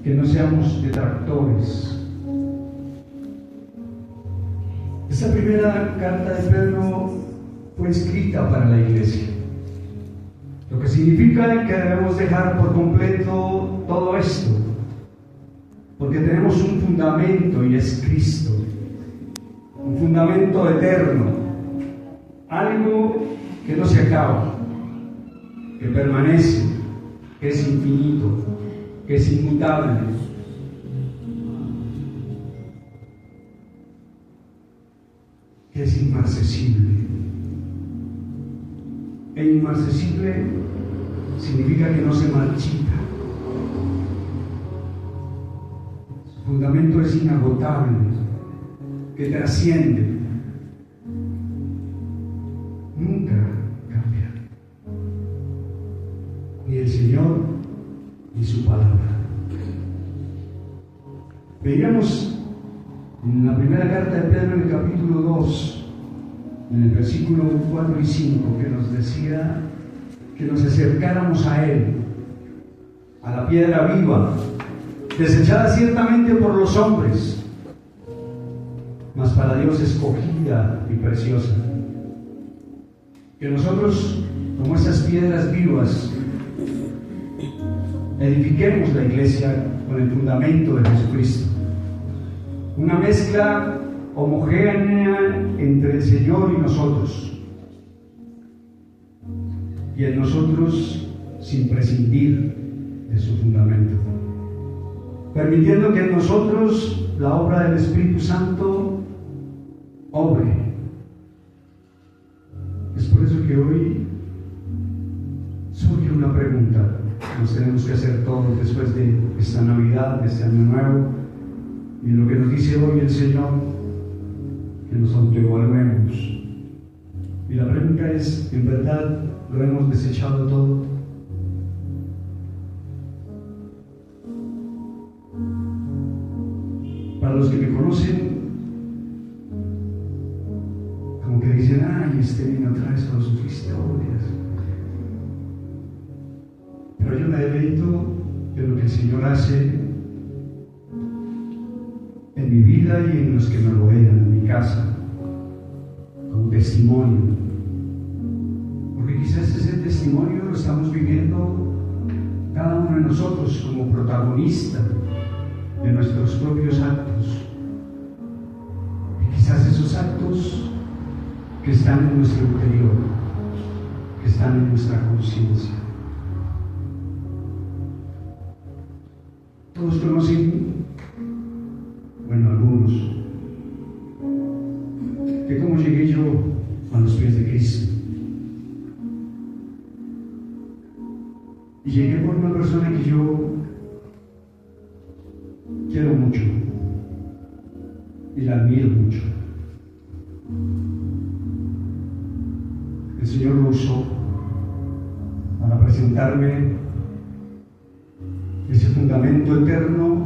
que no seamos detractores. Esta primera carta de Pedro fue escrita para la iglesia, lo que significa que debemos dejar por completo todo esto, porque tenemos un fundamento y es Cristo, un fundamento eterno, algo que no se acaba, que permanece, que es infinito, que es inmutable. Que es inmarcesible. E inmarcesible significa que no se marchita. Su fundamento es inagotable, que trasciende. Nunca cambia. Ni el Señor ni su palabra. Veíamos en la primera carta de Pedro, en el capítulo 2, en el versículo 4 y 5, que nos decía que nos acercáramos a Él, a la piedra viva, desechada ciertamente por los hombres, mas para Dios escogida y preciosa. Que nosotros, como esas piedras vivas, edifiquemos la iglesia con el fundamento de Jesucristo. Una mezcla homogénea entre el Señor y nosotros. Y en nosotros sin prescindir de su fundamento. Permitiendo que en nosotros la obra del Espíritu Santo obre. Es por eso que hoy surge una pregunta que nos tenemos que hacer todos después de esta Navidad, de este Año Nuevo, y lo que nos dice hoy el Señor, que nos autoevaluemos. Y la pregunta es, ¿en verdad lo hemos desechado todo? Para los que me conocen, como que dicen, ay, este vino atrás con sus historias. Pero yo me deleito de lo que el Señor hace en mi vida y en los que me rodean, en mi casa, como testimonio. Porque quizás ese testimonio lo estamos viviendo cada uno de nosotros como protagonista de nuestros propios actos. Y quizás esos actos que están en nuestro interior, que están en nuestra conciencia. Todos conocen, bueno, algunos, de cómo llegué yo a los pies de Cristo. Y llegué por una persona que yo quiero mucho y la admiro mucho. El Señor lo usó para presentarme ese fundamento eterno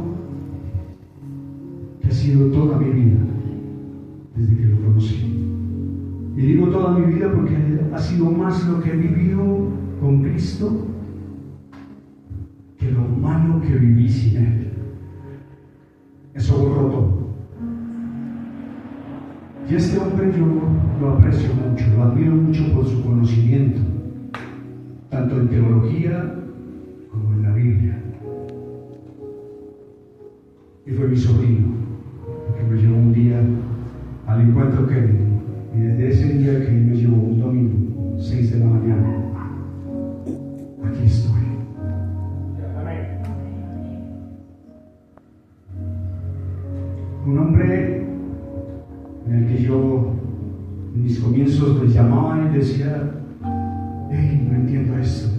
que ha sido toda mi vida desde que lo conocí. Y digo toda mi vida porque ha sido más lo que he vivido con Cristo que lo malo que viví sin Él. Eso borró todo. Y este hombre yo lo aprecio mucho, lo admiro mucho por su conocimiento, tanto en teología como en la Biblia. Y fue mi sobrino, que me llevó un día al encuentro Kevin. Y desde ese día que me llevó un domingo, 6 de la mañana, aquí estoy. Un hombre en el que yo en mis comienzos le llamaba y decía, hey, no entiendo esto,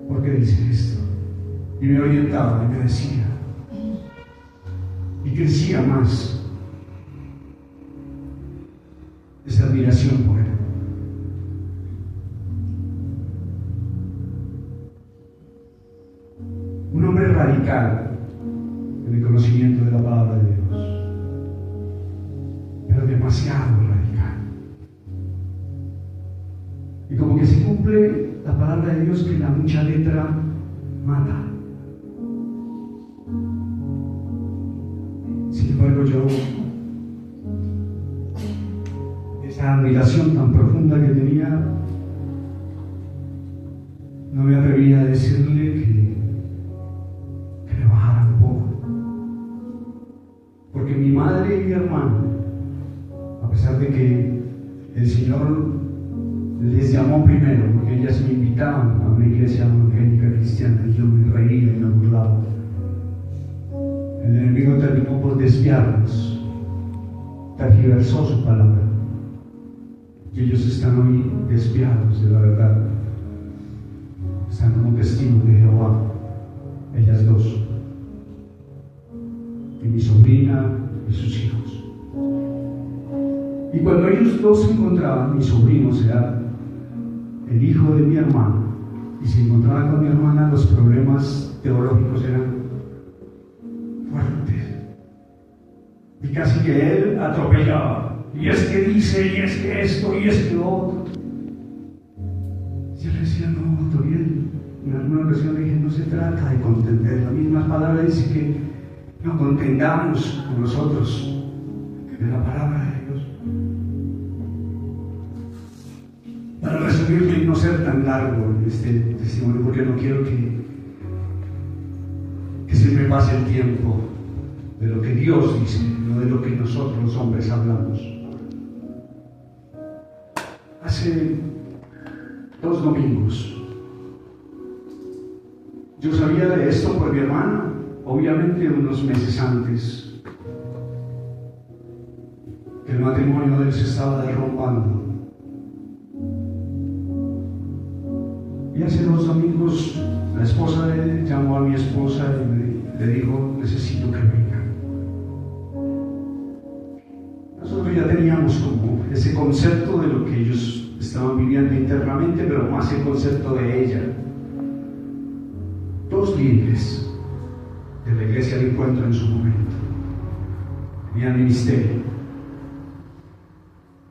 ¿por qué dice esto? Y me orientaba y me decía, y crecía más esa admiración por él. Un hombre radical en el conocimiento de la palabra de Dios, pero demasiado radical. Y como que se cumple la palabra de Dios, que la mucha letra mata. Sin embargo, yo, esa admiración tan profunda que tenía, no me atrevía a decirle que le bajara un poco. Porque mi madre y mi hermano, a pesar de que el Señor les llamó primero, porque ellas me invitaban a una iglesia evangélica cristiana, y yo me reía y me burlaba, el enemigo terminó por desviarnos, tergiversó su palabra, y ellos están hoy desviados de la verdad. Están como testigos de Jehová, ellas dos, y mi sobrina y sus hijos. Y cuando ellos dos se encontraban, mi sobrino, o sea, el hijo de mi hermano, y se encontraba con mi hermana, los problemas teológicos eran fuertes. Y casi que él atropellaba. Y es que dice, y es que esto, y es que lo otro. Yo le decía, no, Toriel. En alguna ocasión le dije, no se trata de contender. La misma palabra dice que no contendamos con nosotros de la palabra de Dios. Para resumirlo y no ser tan largo este testimonio, porque no quiero que se me pase el tiempo de lo que Dios dice, no de lo que nosotros los hombres hablamos. Hace 2 domingos yo sabía de esto por mi hermana, obviamente unos meses antes, que el matrimonio de él se estaba derrumbando. Y hace 2 domingos la esposa de él llamó a mi esposa y le dijo, necesito que venga. Nosotros ya teníamos como ese concepto de lo que ellos estaban viviendo internamente, pero más el concepto de ella. 2 líderes de la iglesia del encuentro en su momento tenían ministerio,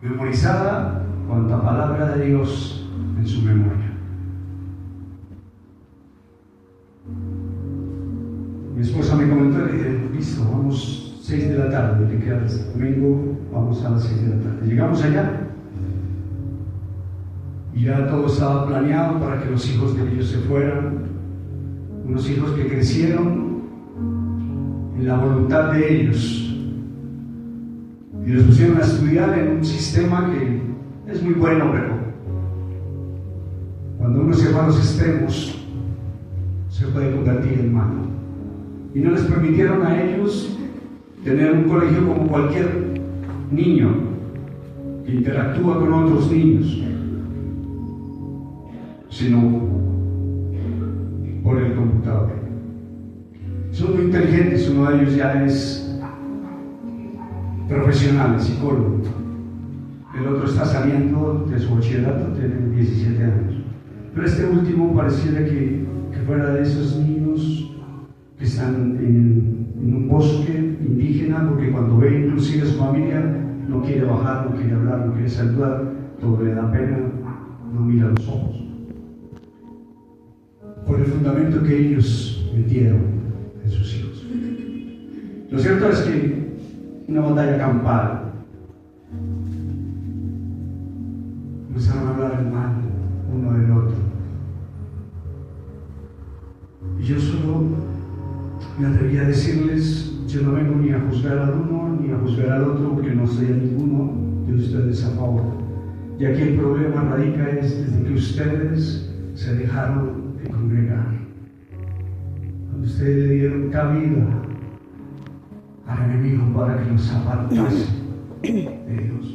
memorizada cuanta palabra de Dios en su memoria. Mi esposa me comentó, le dije, listo, vamos 6 de la tarde, te quedas domingo, vamos a las 6 de la tarde. Llegamos allá y ya todo estaba planeado para que los hijos de ellos se fueran, unos hijos que crecieron en la voluntad de ellos y los pusieron a estudiar en un sistema que es muy bueno, pero cuando uno se va a los extremos se puede convertir en malo. Y no les permitieron a ellos tener un colegio como cualquier niño que interactúa con otros niños, sino por el computador. Son muy inteligentes, uno de ellos ya es profesional, psicólogo. El otro está saliendo de su bachillerato, tiene 17 años. Pero este último pareciera que fuera de esos niños que están en un bosque indígena, porque cuando ve inclusive a su familia no quiere bajar, no quiere hablar, no quiere saludar, todo le da pena, no mira a los ojos. Por el fundamento que ellos metieron en sus hijos. Lo cierto es que una batalla campal, empezaron a hablar mal uno del otro. Y yo solo me atreví a decirles, yo no vengo ni a juzgar al uno ni a juzgar al otro, porque no soy a ninguno de ustedes a favor. Y aquí el problema radica es desde que ustedes se dejaron de congregar, cuando ustedes le dieron cabida al enemigo para que los apartase de Dios.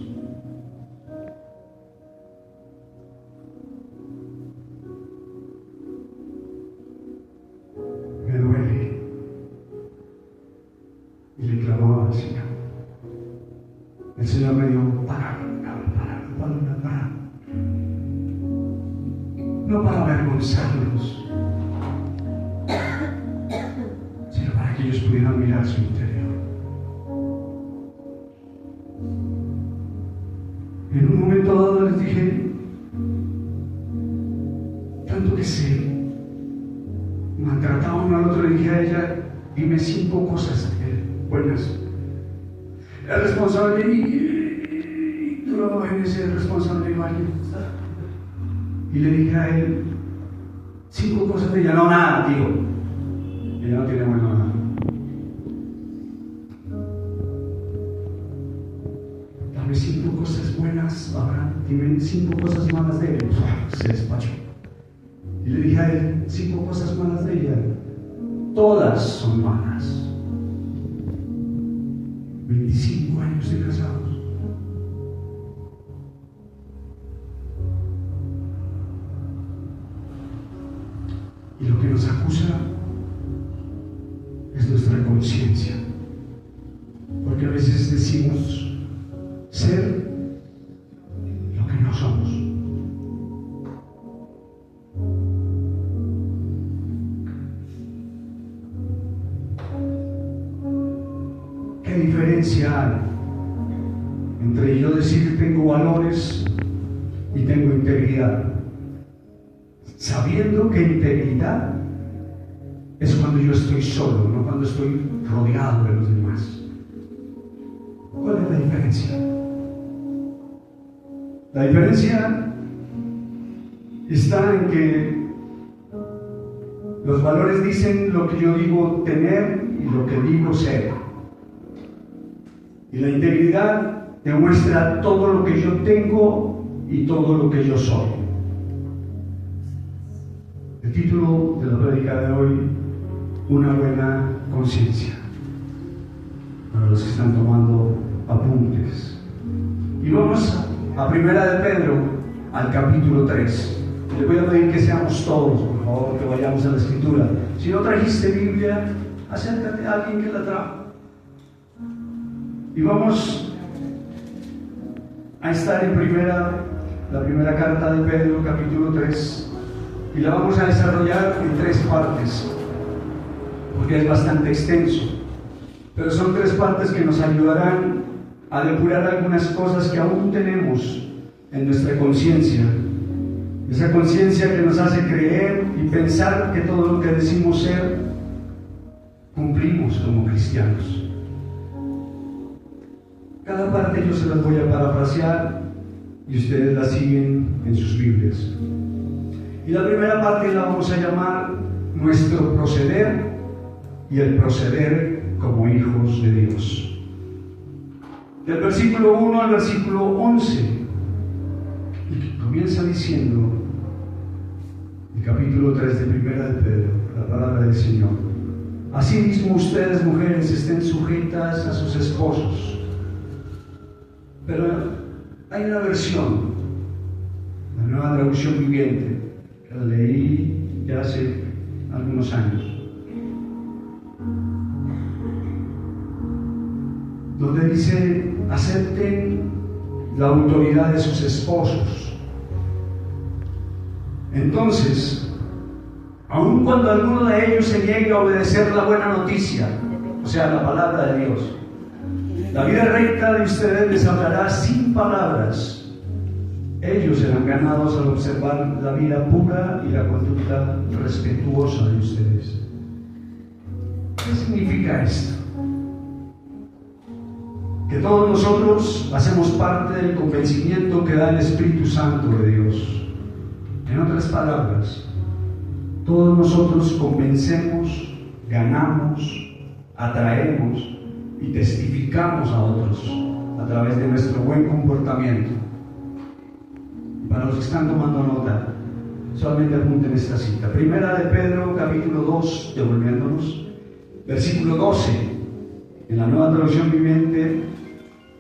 Me duele. Y le clamaba al Señor. El Señor me dijo, para. No para avergonzarlos, sino para que ellos pudieran mirar su interior. En un momento dado les dije, tanto que sé, apartaba uno al otro, le dije a ella, dime 5 cosas buenas. El responsable, y tú eres el responsable de baño. Y le dije a él, 5 cosas de ella. No, nada, tío. Ella no tiene bueno nada. Dame 5 cosas buenas, Abraham. Dime 5 cosas malas de ella. Se despachó. Y le dije a él, 5 cosas malas de ella. Todas son malas. 25 años de casados. Y lo que nos acusa es nuestra conciencia. Porque a veces decimos ser lo que no somos. ¿Qué diferencia hay entre yo decir tengo valores y tengo integridad? Sabiendo que integridad es cuando yo estoy solo, no cuando estoy rodeado de los demás. ¿Cuál es la diferencia? La diferencia está en que los valores dicen lo que yo digo tener y lo que digo ser. Y la integridad demuestra todo lo que yo tengo y todo lo que yo soy. El título de la prédica de hoy, una buena conciencia, para los que están tomando apuntes. Y vamos a Primera de Pedro, al capítulo 3. Les voy a pedir que seamos todos, por favor, que vayamos a la Escritura. Si no trajiste Biblia, acércate a alguien que la trajo. Y vamos a estar en la primera carta de Pedro, capítulo 3, y la vamos a desarrollar en 3 partes, porque es bastante extenso, pero son 3 partes que nos ayudarán a depurar algunas cosas que aún tenemos en nuestra conciencia, esa conciencia que nos hace creer y pensar que todo lo que decimos ser, cumplimos como cristianos. Cada parte yo se las voy a parafrasear y ustedes la siguen en sus Biblias. Y la primera parte la vamos a llamar nuestro proceder y el proceder como hijos de Dios. Del versículo 1 al versículo 11, y comienza diciendo, el capítulo 3 de Primera de Pedro, la palabra del Señor. Asimismo ustedes, mujeres, estén sujetas a sus esposos. Pero hay una versión, la Nueva Traducción Viviente, que la leí ya hace algunos años, donde dice, acepten la autoridad de sus esposos. Entonces, aun cuando alguno de ellos se niegue a obedecer la buena noticia, o sea, la palabra de Dios, la vida recta de ustedes les hablará sin palabras. Ellos serán ganados al observar la vida pura y la conducta respetuosa de ustedes. ¿Qué significa esto? Que todos nosotros hacemos parte del convencimiento que da el Espíritu Santo de Dios. En otras palabras, todos nosotros convencemos, ganamos, atraemos y testificamos a otros a través de nuestro buen comportamiento. Para los que están tomando nota, solamente apunten esta cita. Primera de Pedro, capítulo 2, devolviéndonos, versículo 12, en la Nueva Traducción Viviente,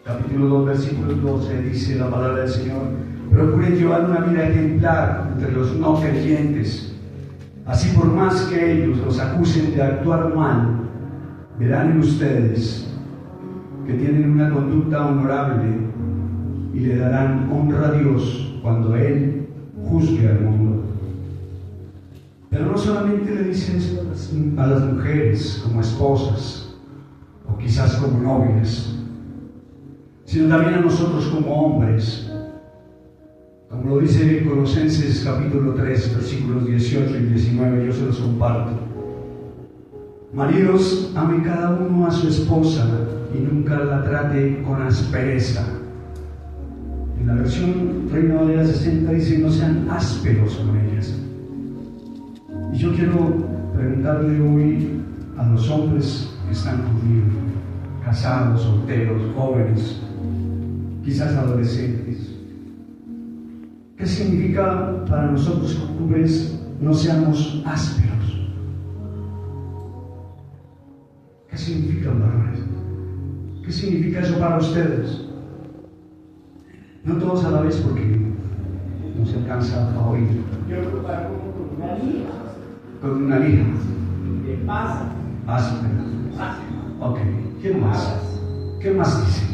capítulo 2, versículo 12, dice la palabra del Señor: procuren llevar una vida ejemplar entre los no creyentes, así por más que ellos los acusen de actuar mal, verán en ustedes que tienen una conducta honorable y le darán honra a Dios cuando Él juzgue al mundo. Pero no solamente le dice eso a las mujeres como esposas o quizás como novias, sino también a nosotros como hombres, como lo dice Colosenses capítulo 3, versículos 18 y 19, yo se los comparto. Maridos, ame cada uno a su esposa y nunca la trate con aspereza. En la versión Reina Valera 60 dice: no sean ásperos con ellas. Y yo quiero preguntarle hoy a los hombres que están conmigo, casados, solteros, jóvenes, quizás adolescentes, ¿qué significa para nosotros como hombres no seamos ásperos? ¿Qué significa, varones? ¿Qué significa eso para ustedes? No todos a la vez porque no se alcanza a oír. Yo lo comparo con una lija. Con una lija. ¿Qué pasa? Áspera. Ok. ¿Qué más? ¿Qué más dice?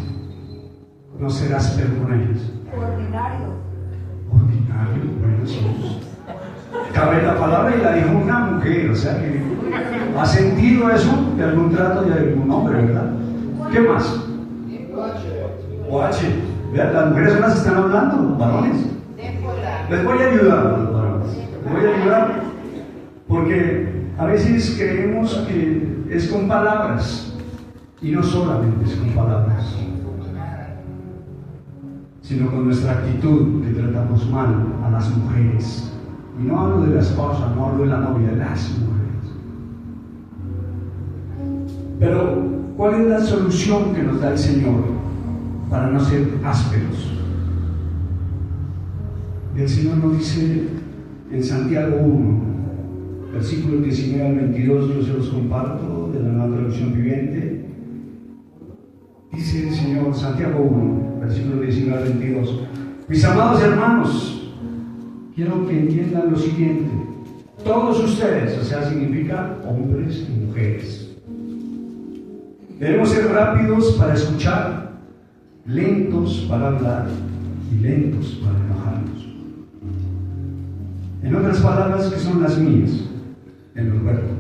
No ser áspero con ellos. Ordinario. Ordinario, bueno, sí. Cabe la palabra y la dijo una mujer, o sea que ha sentido eso de algún trato de algún hombre, ¿verdad? ¿Qué más? Guache. Vean, las mujeres son las que están hablando, los varones. Les voy a ayudar a los varones. Les voy a ayudar porque a veces creemos que es con palabras y no solamente es con palabras, sino con nuestra actitud que tratamos mal a las mujeres. Y no hablo de la esposa, no hablo de la novia, de las mujeres. Pero, ¿cuál es la solución que nos da el Señor para no ser ásperos? El Señor nos dice en Santiago 1, versículos 19 al 22, yo se los comparto de la Nueva Traducción Viviente. Dice el Señor, Santiago 1, versículos 19 al 22: mis amados hermanos, quiero que entiendan lo siguiente. Todos ustedes, o sea, significa hombres y mujeres, debemos ser rápidos para escuchar, lentos para hablar y lentos para enojarnos. En otras palabras, que son las mías, en Roberto.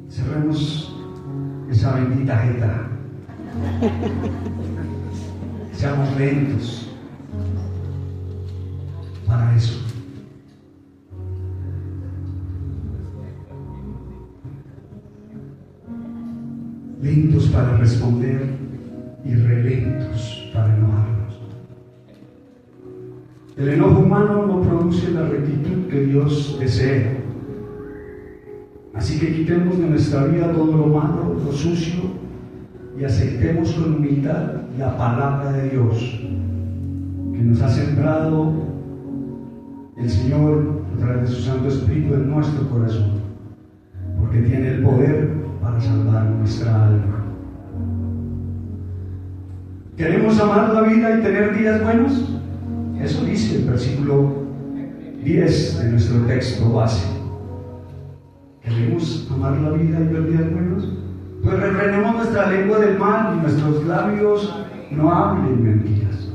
Cerremos esa bendita jeta. Seamos lentos para eso. Lentos para responder y relentos para enojarnos. El enojo humano no produce la rectitud que Dios desea. Así que quitemos de nuestra vida todo lo malo, lo sucio, y aceptemos con humildad la palabra de Dios que nos ha sembrado el Señor a través de su Santo Espíritu en nuestro corazón, porque tiene el poder para salvar nuestra alma. ¿Queremos amar la vida y tener días buenos? Eso dice el versículo 10 de nuestro texto base. ¿Queremos amar la vida y ver días buenos? Pues refrenemos nuestra lengua del mal y nuestros labios no hablen mentiras.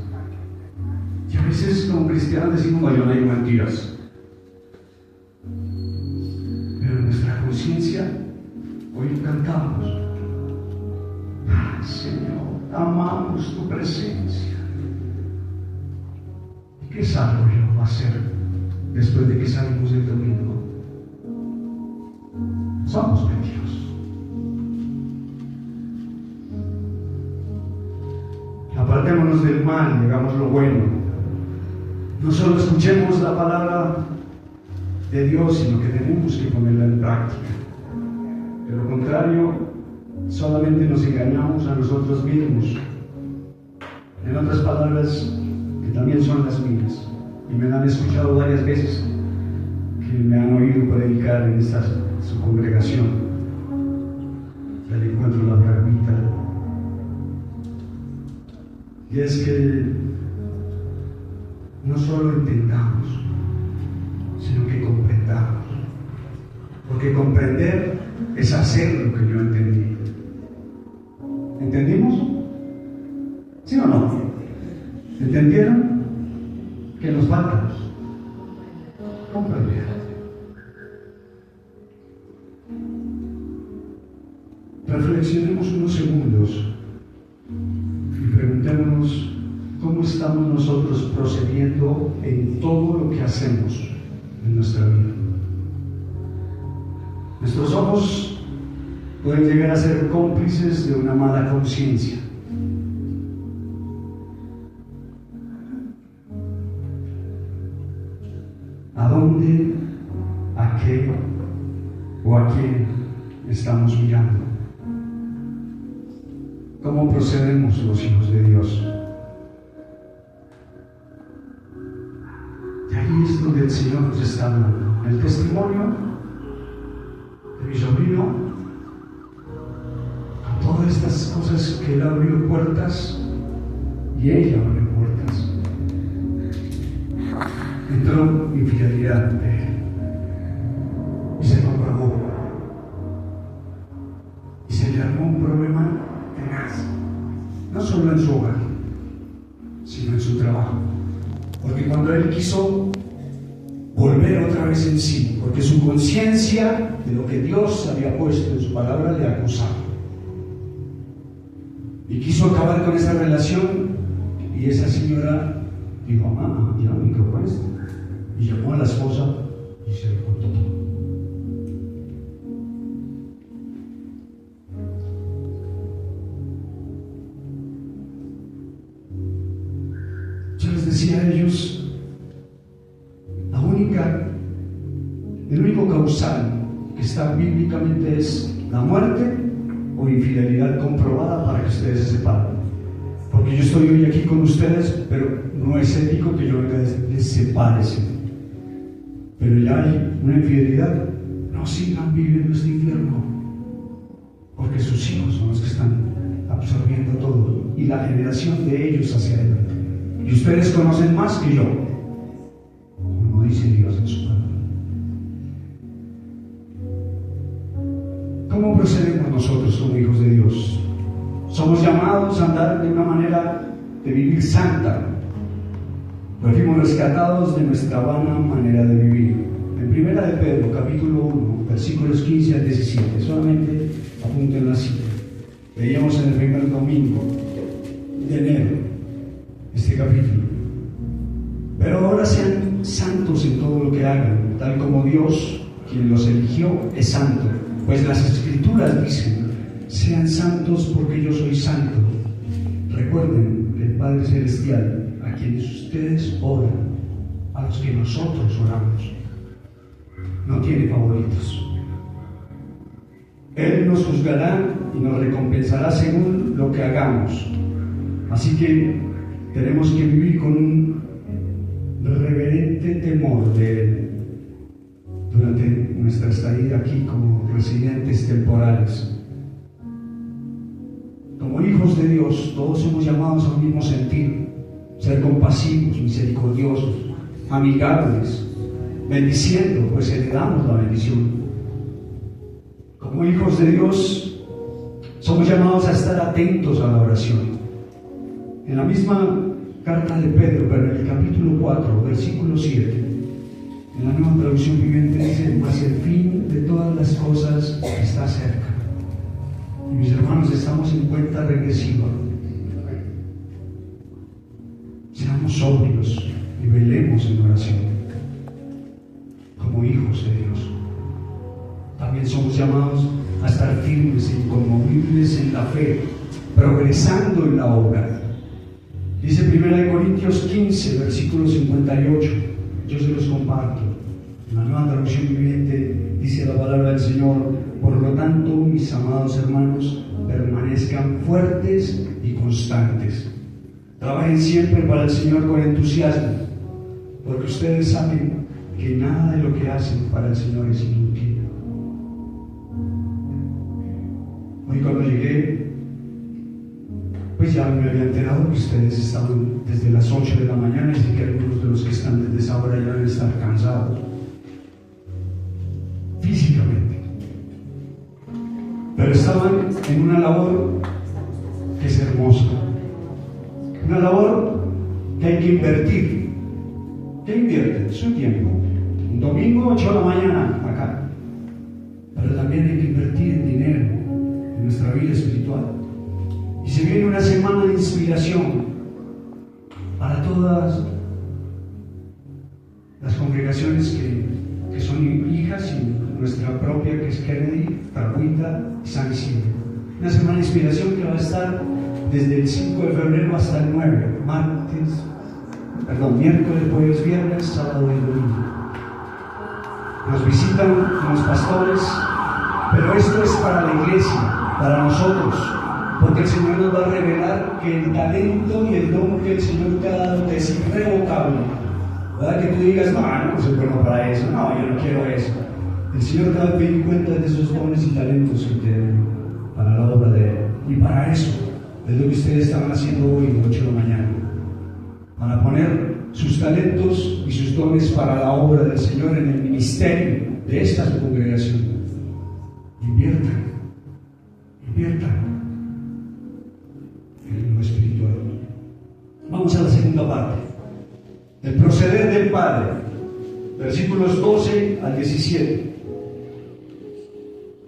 Y a veces como cristianos decimos: no, yo no digo mentiras. Pero en nuestra conciencia hoy cantamos: Señor, amamos tu presencia. ¿Y qué salvo yo va a ser después de que salimos del domingo? Somos de Dios. Apartémonos del mal y hagamos lo bueno. No solo escuchemos la palabra de Dios, sino que tenemos que ponerla en práctica. De lo contrario, solamente nos engañamos a nosotros mismos. En otras palabras, que también son las mías, y me han escuchado varias veces, que me han oído predicar en esta su congregación del encuentro de la Fragmita. Y es que no solo entendamos, sino que comprendamos. Porque comprender es hacer lo que yo entendí. ¿Entendimos? ¿Sí o no? ¿Entendieron? ¿Qué nos falta? Comprender. Reflexionemos unos segundos y preguntémonos cómo estamos nosotros procediendo en todo lo que hacemos en nuestra vida. Nuestros ojos pueden llegar a ser cómplices de una mala conciencia. ¿A dónde, a qué o a quién estamos mirando? ¿Cómo procedemos los hijos de Dios? Y ahí es donde el Señor nos está hablando. El testimonio de mi sobrino, con todas estas cosas que él abrió puertas y ella abrió puertas, entró infidelidad de él y se propagó y se le armó un problema tenaz, no solo en su hogar, sino en su trabajo. Porque cuando él quiso volver otra vez en sí, porque su conciencia de lo que Dios había puesto en su palabra le acusaba, y quiso acabar con esa relación, y esa señora dijo: mamá, ya me quedo con esto, y llamó a la esposa y se le contó todo. Yo les decía a ellos, el único causal que está bíblicamente es la muerte o infidelidad comprobada para que ustedes se separen. Porque yo estoy hoy aquí con ustedes, pero no es ético que yo les separe. Pero ya hay una infidelidad, no sigan viviendo este infierno, porque sus hijos son los que están absorbiendo todo y la generación de ellos hacia adelante. Y ustedes conocen más que yo, como dice Dios en su palabra. ¿Cómo procedemos nosotros como hijos de Dios? Somos llamados a andar de una manera de vivir santa. Pues fuimos rescatados de nuestra vana manera de vivir. En Primera de Pedro, capítulo 1, versículos 15 al 17, solamente apunten la cita. Leíamos en el primer domingo de enero este capítulo. Pero ahora sean santos en todo lo que hagan, tal como Dios, quien los eligió, es santo. Pues las Escrituras dicen: sean santos porque yo soy santo. Recuerden que el Padre Celestial, a quienes ustedes oran, a los que nosotros oramos, no tiene favoritos. Él nos juzgará y nos recompensará según lo que hagamos. Así que tenemos que vivir con un reverente temor de Él durante nuestra estadía aquí como residentes temporales. Como hijos de Dios, todos somos llamados a un mismo sentir: ser compasivos, misericordiosos, amigables, bendiciendo, pues heredamos la bendición. Como hijos de Dios, somos llamados a estar atentos a la oración. En la misma carta de Pedro, pero en el capítulo 4, versículo 7, en la Nueva Traducción Viviente dice: mas el fin de todas las cosas está cerca. Y mis hermanos, estamos en cuenta regresiva. Seamos sobrios y velemos en oración como hijos de Dios. También somos llamados a estar firmes e inconmovibles en la fe, progresando en la obra. Dice 1 Corintios 15, versículo 58. Yo se los comparto. En la Nueva Traducción Viviente dice la palabra del Señor: por lo tanto, mis amados hermanos, permanezcan fuertes y constantes. Trabajen siempre para el Señor con entusiasmo, porque ustedes saben que nada de lo que hacen para el Señor es inútil. Hoy cuando llegué, pues ya me había enterado que ustedes estaban desde las 8 de la mañana, y sé que algunos de los que están desde esa hora ya deben estar cansados físicamente, pero estaban en una labor que es hermosa, una labor que hay que invertir. ¿Qué invierten? Su tiempo. Un domingo 8 de la mañana acá, pero también hay que invertir en dinero en nuestra vida espiritual. Y se viene una semana de inspiración para todas las congregaciones que son hijas y nuestra propia, que es Kennedy, Tarhuita y San Isidro. Una semana de inspiración que va a estar desde el 5 de febrero hasta el 9, miércoles, jueves, viernes, sábado y domingo. Nos visitan los pastores, pero esto es para la iglesia, para nosotros, porque el Señor nos va a revelar que el talento y el don que el Señor te ha dado es irrevocable. ¿Verdad? Que tú digas, no soy bueno para eso, no, yo no quiero eso. El Señor te va a pedir cuenta de esos dones y talentos que te den para la obra de Él. Y para eso es lo que ustedes están haciendo hoy, 8 de la mañana. Para poner sus talentos y sus dones para la obra del Señor en el ministerio de esta congregación. Inviertan en lo espiritual. Vamos a la segunda parte. El proceder del Padre, versículos 12 al 17.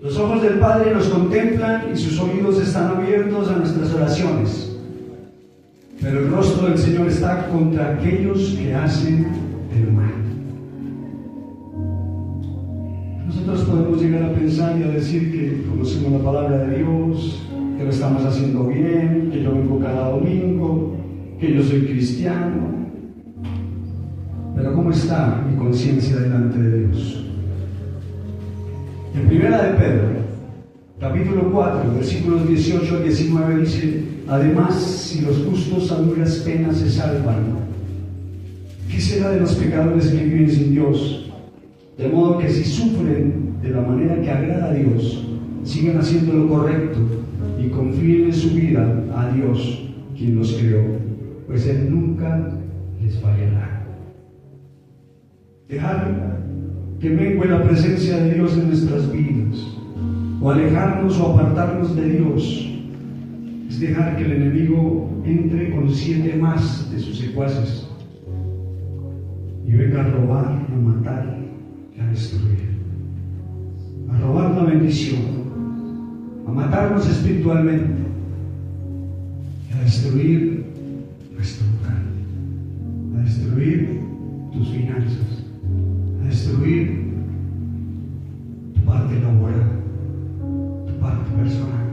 Los ojos del Padre nos contemplan y sus oídos están abiertos a nuestras oraciones. Pero el rostro del Señor está contra aquellos que hacen el mal. Nosotros podemos llegar a pensar y a decir que conocemos la palabra de Dios, que lo estamos haciendo bien, que yo vengo cada domingo, que yo soy cristiano. Pero ¿cómo está mi conciencia delante de Dios? En Primera de Pedro, capítulo 4, versículos 18 al 19 dice: además, si los justos a duras penas se salvan, ¿qué será de los pecadores que viven sin Dios? De modo que si sufren de la manera que agrada a Dios, sigan haciendo lo correcto y confíen en su vida a Dios, quien los creó, pues Él nunca les fallará. Dejar que mengue la presencia de Dios en nuestras vidas, o alejarnos o apartarnos de Dios, es dejar que el enemigo entre con 7 más de sus secuaces y venga a robar, a matar y a destruir, a robar la bendición, a matarnos espiritualmente y a destruir nuestro hogar, a destruir tus finanzas, a destruir tu parte laboral, tu parte personal.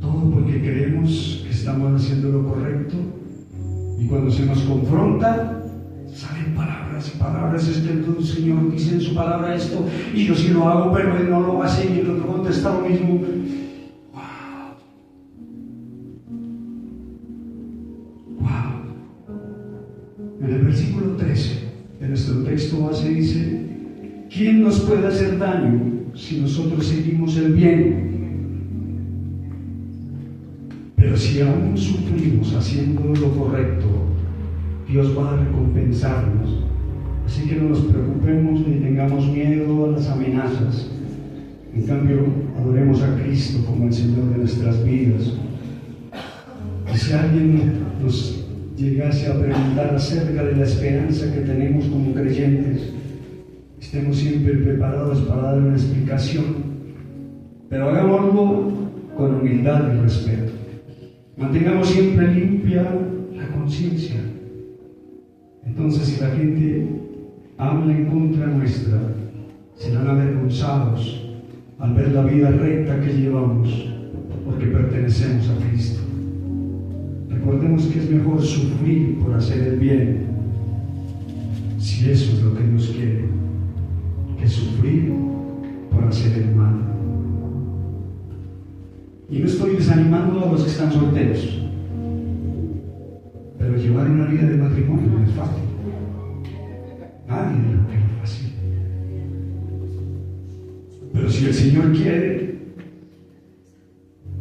Todo porque creemos que estamos haciendo lo correcto, y cuando se nos confronta salen palabras y palabras. Es que el Señor dice en su palabra esto y yo sí lo hago, pero Él no lo hace, y el otro contesta lo mismo. En el versículo 13 de nuestro texto base dice: ¿quién nos puede hacer daño si nosotros seguimos el bien? Pero si aún sufrimos haciendo lo correcto, Dios va a recompensarnos. Así que no nos preocupemos ni tengamos miedo a las amenazas. En cambio, adoremos a Cristo como el Señor de nuestras vidas. Y si alguien nos llegase a preguntar acerca de la esperanza que tenemos como creyentes, estemos siempre preparados para dar una explicación, pero hagámoslo con humildad y respeto. Mantengamos siempre limpia la conciencia. Entonces, si la gente habla en contra nuestra, serán avergonzados al ver la vida recta que llevamos, porque pertenecemos a Cristo. Recordemos que es mejor sufrir por hacer el bien, si eso es lo que Dios quiere, que sufrir por hacer el mal. Y no estoy desanimando a los que están solteros, pero llevar una vida de matrimonio no es fácil. Nadie dijo que era fácil. Pero si el Señor quiere,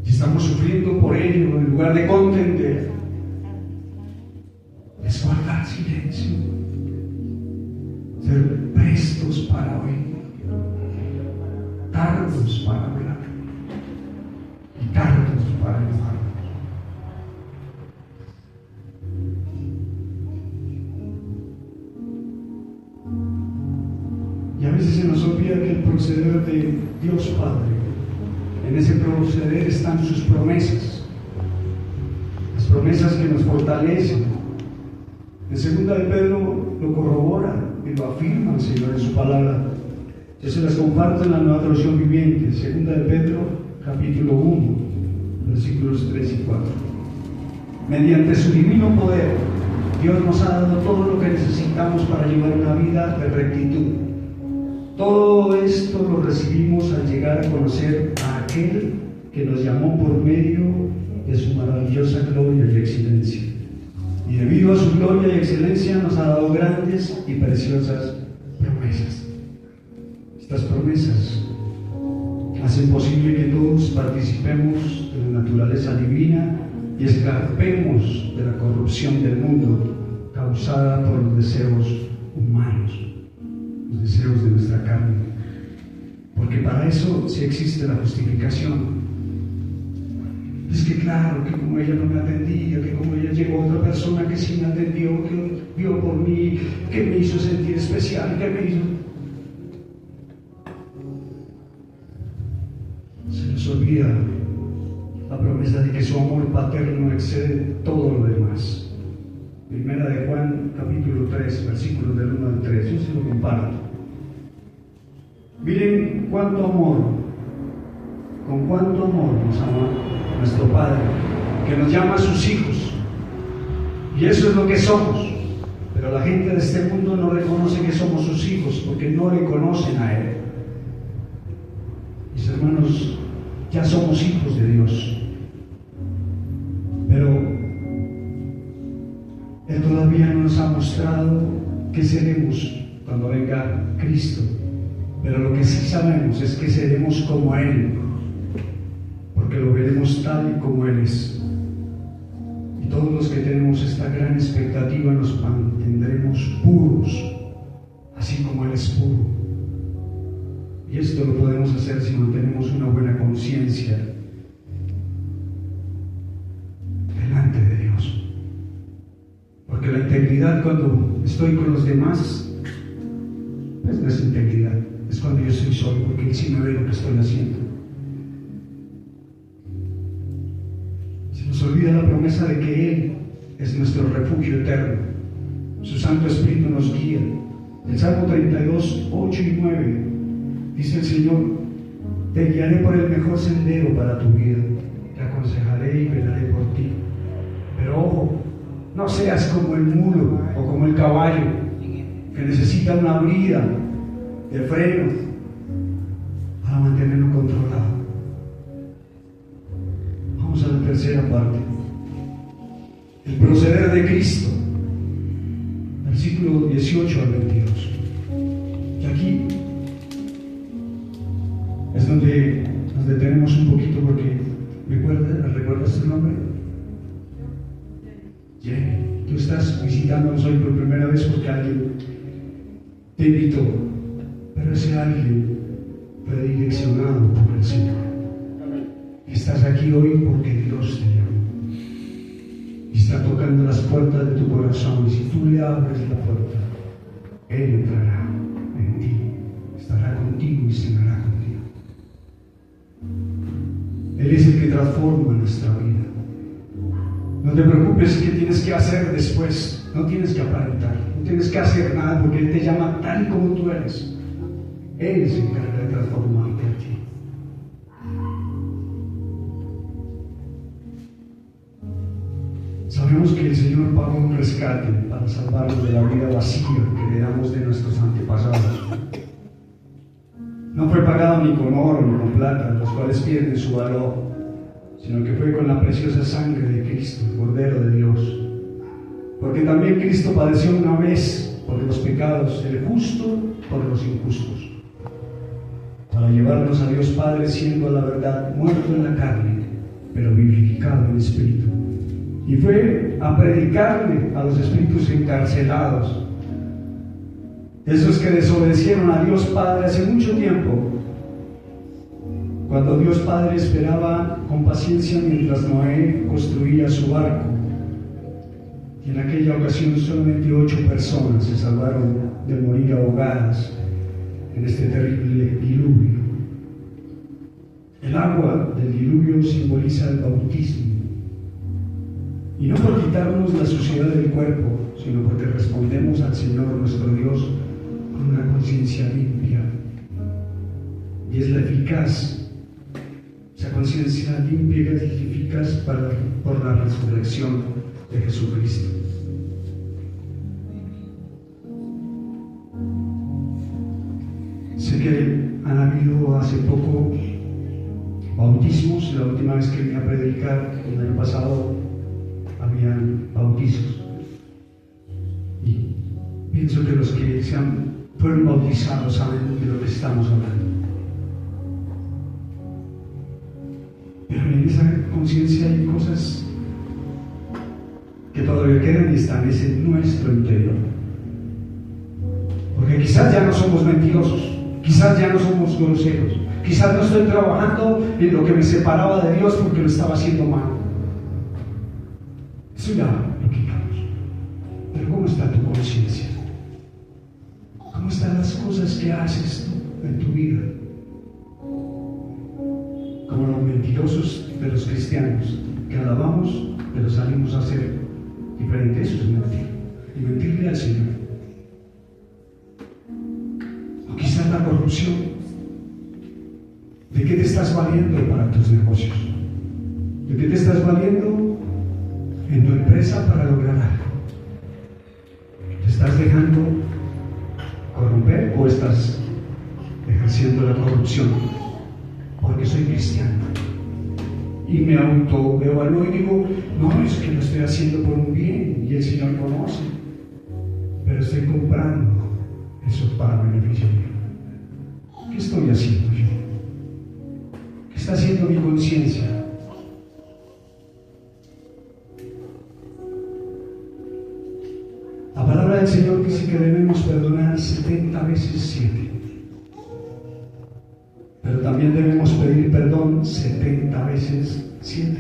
y estamos sufriendo por ello, en lugar de contender, es guardar silencio, ser prestos para oír, tardos para hablar y tardos para enojarnos. Y a veces se nos olvida que el proceder de Dios Padre, en ese proceder están sus promesas, las promesas que nos fortalecen. En 2 de Pedro corrobora y lo afirma el Señor en su palabra. Yo se las comparto en la Nueva Traducción Viviente, 2 de Pedro, capítulo 1, versículos 3 y 4. Mediante su divino poder, Dios nos ha dado todo lo que necesitamos para llevar una vida de rectitud. Todo esto lo recibimos al llegar a conocer a aquel que nos llamó por medio de su maravillosa gloria y excelencia. Y debido a su gloria y excelencia nos ha dado grandes y preciosas promesas. Estas promesas hacen posible que todos participemos de la naturaleza divina y escapemos de la corrupción del mundo causada por los deseos humanos, los deseos de nuestra carne. Porque para eso sí existe la justificación. Es que claro, que como ella no me atendía, que como ella llegó otra persona que sí me atendió, que vio por mí, que me hizo sentir especial, que me hizo... Se nos olvida la promesa de que su amor paterno excede todo lo demás. Primera de Juan, capítulo 3, versículos del 1 al 3. Yo se lo comparto. Miren cuánto amor, con cuánto amor nos ama nuestro Padre, que nos llama a sus hijos. Y eso es lo que somos. Pero la gente de este mundo no reconoce que somos sus hijos porque no le conocen a Él. Mis hermanos, ya somos hijos de Dios. Pero Él todavía no nos ha mostrado qué seremos cuando venga Cristo. Pero lo que sí sabemos es que seremos como Él, porque lo veremos tal y como Él es. Y todos los que tenemos esta gran expectativa nos mantendremos puros, así como Él es puro. Y esto lo podemos hacer si mantenemos una buena conciencia delante de Dios. Porque la integridad, cuando estoy con los demás, pues no es integridad, es cuando yo estoy solo, porque Él sí me ve lo que estoy haciendo. Se nos olvida la promesa de que Él es nuestro refugio eterno. Su Santo Espíritu nos guía. El Salmo 32, 8 y 9 dice el Señor: te guiaré por el mejor sendero para tu vida, te aconsejaré y velaré por ti. Pero ojo, no seas como el mulo o como el caballo, que necesita una brida de freno para mantenerlo controlado. Vamos a la tercera parte. El proceder de Cristo, versículo 18 al 22. Y aquí es donde nos detenemos un poquito, porque ¿recuerdas tu nombre? Jenny. Tú estás visitándonos hoy por primera vez porque alguien te invitó, pero ese alguien fue direccionado por el Señor. Estás aquí hoy porque Dios te llamó y está tocando las puertas de tu corazón, y si tú le abres la puerta, Él entrará en ti, estará contigo y cenará contigo. Él es el que transforma nuestra vida. No te preocupes qué tienes que hacer después, no tienes que aparentar, no tienes que hacer nada, porque Él te llama tal y como tú eres. Él se encarga de transformarte a ti. Sabemos que el Señor pagó un rescate para salvarnos de la vida vacía que heredamos de nuestros antepasados. No fue pagado ni con oro ni con plata, los cuales pierden su valor, sino que fue con la preciosa sangre de Cristo, el Cordero de Dios. Porque también Cristo padeció una vez por los pecados, el justo por los injustos, para llevarnos a Dios Padre, siendo a la verdad muerto en la carne, pero vivificado en espíritu. Y fue a predicarle a los espíritus encarcelados, esos que desobedecieron a Dios Padre hace mucho tiempo, cuando Dios Padre esperaba con paciencia mientras Noé construía su barco. Y en aquella ocasión solamente 8 personas se salvaron de morir ahogadas en este terrible diluvio. El agua del diluvio simboliza el bautismo. Y no por quitarnos la suciedad del cuerpo, sino porque respondemos al Señor nuestro Dios con una conciencia limpia. Y es la eficaz, esa conciencia limpia es eficaz por la resurrección de Jesucristo. Sé que han habido hace poco bautismos. La última vez que vine a predicar, el año pasado, habían bautizos. Y pienso que los que fueron bautizados saben de lo que estamos hablando. Pero en esa conciencia hay cosas que todavía quedan y están en nuestro interior. Porque quizás ya no somos mentirosos, quizás ya no somos groseros, quizás no estoy trabajando en lo que me separaba de Dios porque lo estaba haciendo mal. Eso ya lo quitamos. Pero ¿cómo está tu conciencia? ¿Cómo están las cosas que haces tú en tu vida? Como los mentirosos de los cristianos, que alabamos, pero salimos a hacer diferente. Eso es mentir. Y mentirle al Señor. O quizás la corrupción. ¿De qué te estás valiendo para tus negocios? ¿De qué te estás valiendo en tu empresa para lograr algo? ¿Te estás dejando corromper o estás ejerciendo la corrupción? Porque soy cristiano y me autoevalúo y digo, no, es que lo estoy haciendo por un bien y el Señor conoce, pero estoy comprando eso para beneficio mío. ¿Qué estoy haciendo yo? ¿Qué está haciendo mi conciencia? La palabra del Señor dice que debemos perdonar 70 veces 7. Pero también debemos pedir perdón 70 veces 7.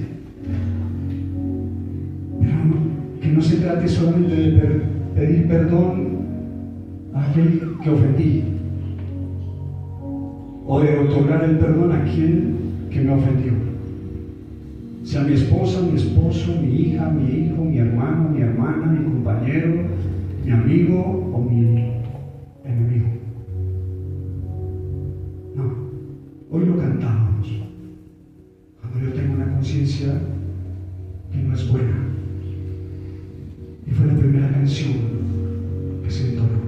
Pero que no se trate solamente de pedir perdón a aquel que ofendí, o de otorgar el perdón a quien que me ofendió. Sea mi esposa, mi esposo, mi hija, mi hijo, mi hermano, mi hermana, mi compañero, mi amigo o mi enemigo. No. Hoy lo cantábamos. Cuando yo tengo una conciencia que no es buena. Y fue la primera canción que se entonó.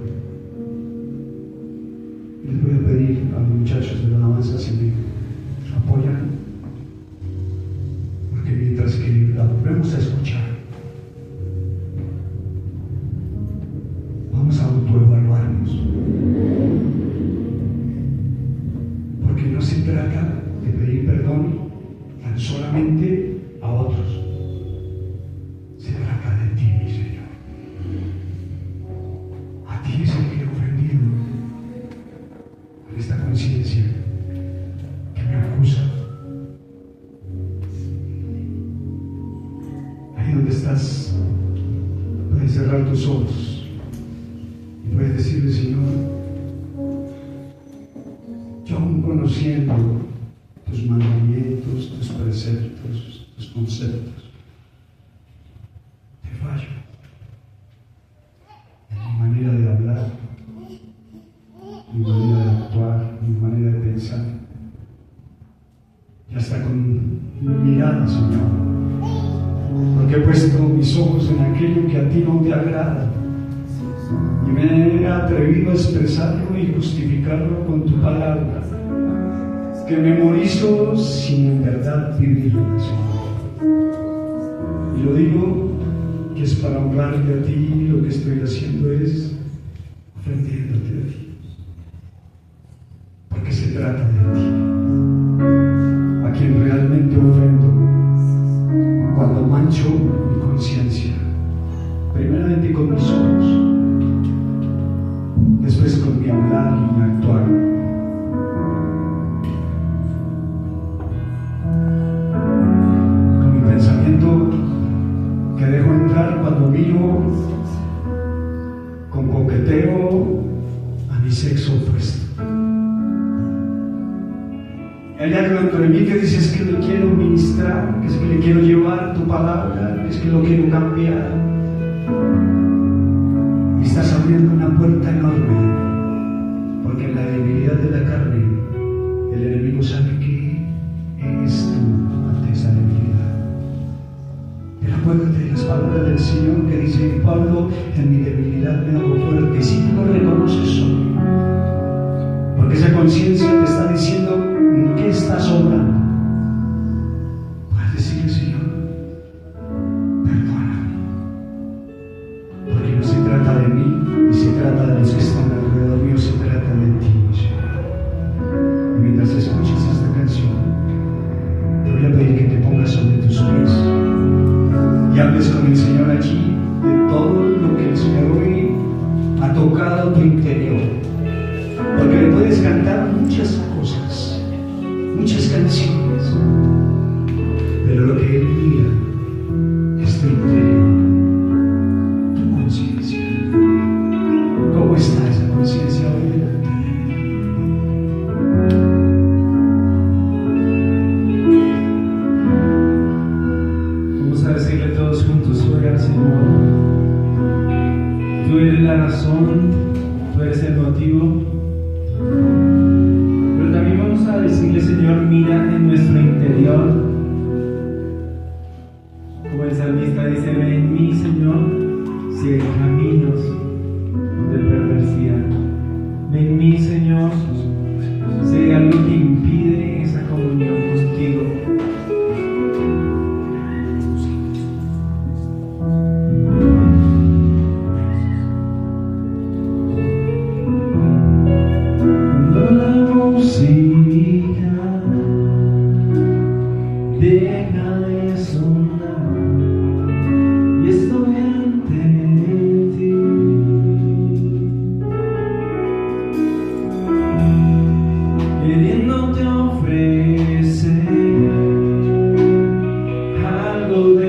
Y les voy a pedir a los muchachos de la alabanza si me apoyan. Porque mientras que la volvemos a escuchar, vamos a autoevaluarnos. Porque no se trata de pedir perdón tan solamente a otros. Se trata de ti, mi Señor. A ti es el que he ofendido con esta conciencia que me acusa. Ahí donde estás, puedes cerrar tus ojos y puedes decirle, Señor, yo aún conociendo tus mandamientos, tus preceptos, tus conceptos, te fallo en mi manera de hablar, mi manera de actuar, mi manera de pensar, y hasta con mi mirada, Señor, porque he puesto mis ojos en aquello que a ti no te agrada y me he atrevido a expresarlo y justificarlo con tu palabra, que memorizo sin en verdad vivirlo, Señor. Y lo digo que es para honrarte a ti. Lo que estoy haciendo es ofendiéndote a ti, porque se trata de ti, a quien realmente ofendo cuando mancho mi conciencia, primeramente con mis ojos, después con mi hablar y mi actuar. Que dejo entrar cuando miro con coqueteo a mi sexo opuesto. Hay algo dentro de mí que dice, es que le quiero ministrar, es que le quiero llevar tu palabra, es que lo quiero cambiar. estás abriendo una puerta enorme, porque en la debilidad de la carne, el enemigo sabe que eres tú ante esa debilidad. Pero acuérdate de las palabras del Señor que dice: Pablo, en mi debilidad me hago fuerte. Si tú lo reconoces hoy, porque esa conciencia te está diciendo en qué estás obrando, puedes decirle: Señor, perdóname, porque no se trata de mí, ni se trata de los que están alrededor mío, se trata de ti, Señor. Y mientras escuchas esta canción, te voy a pedir que te pongas sobre tus pies y hables con el Señor allí de todo lo que el Señor hoy ha tocado tu interior, porque le puedes cantar muchas cosas, muchas canciones, pero lo que Él mira es tu interior, tu conciencia. ¿Cómo está esa conciencia hoy delante de Él? Vamos a decirle todos juntos: oiga, Señor, tú eres la razón, tú eres el motivo. Pero también vamos a decirle: Señor, mira en nuestro interior. Como el salmista dice: ve en mí, Señor, si hay caminos de perversidad. Ve en mí, Señor, si hay algo que impide esa comunión contigo. Cuando la música deja de sonar y estoy ante ti, queriéndote ofrecer algo de